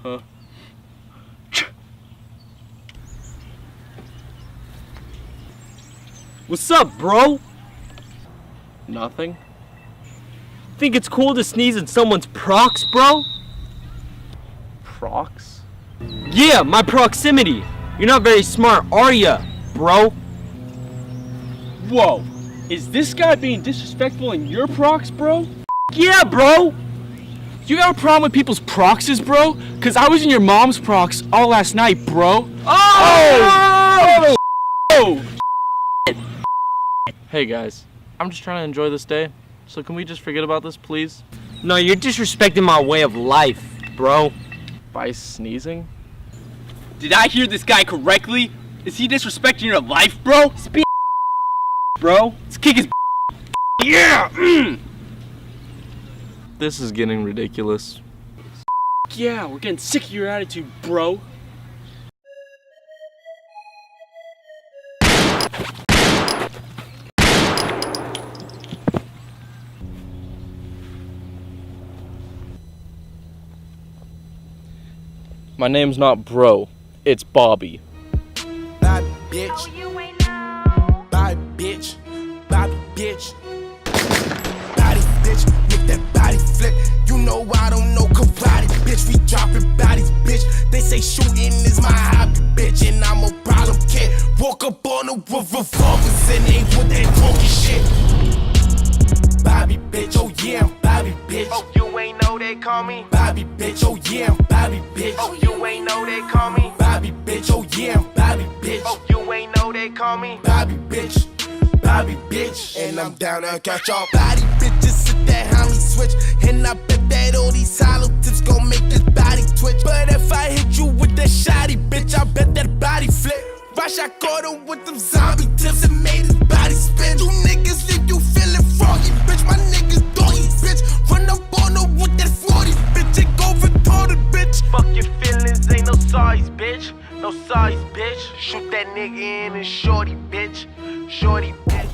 Huh? What's up, bro? Nothing. Think it's cool to sneeze in someone's prox, bro? Prox? Yeah, my proximity. You're not very smart, are ya, bro? Whoa, is this guy being disrespectful in your prox, bro? Yeah, bro! You got a problem with people's proxies, bro? Cause I was in your mom's prox all last night, bro. Oh! Oh! Hey guys, I'm just trying to enjoy this day, so can we just forget about this, please? No, you're disrespecting my way of life, bro. By sneezing? Did I hear this guy correctly? Is he disrespecting your life, bro? Speak, bro. Let's kick his Yeah! This is getting ridiculous. Yeah, we're getting sick of your attitude, bro. My name's not Bro, it's Bobby. Bobby bitch, Bobby bitch, Bobby bitch, body bitch, make that body flip. You know I don't know karate, bitch. We dropping bodies, bitch. They say shooting is my hobby, bitch, and I'm a problem kid. Woke up on the roof, revolvers and they with that funky shit. Bobby bitch, oh yeah, I'm Bobby bitch. Oh, you ain't know they call me Bobby bitch, oh yeah, I'm Bobby bitch. Oh, you ain't know they call me Bobby bitch, oh yeah, I'm Bobby bitch. Oh, you ain't know they call me Bobby bitch, Bobby bitch, and I'm down to catch all body bitches. Sit that homie switch, and I bet that all these hollow tips gon' make this body twitch. But if I hit you with that shotty, bitch, I bet that body flip. Rush, I caught him with them zombie tips and made his body spin. You niggas leave you feeling froggy, bitch. My niggas doggy, bitch. Run up on her with that 40, bitch. It go retarded, bitch. Fuck your feelings, ain't no size, bitch. No size, bitch. Shoot that nigga in and shorty, bitch. Shorty, bitch.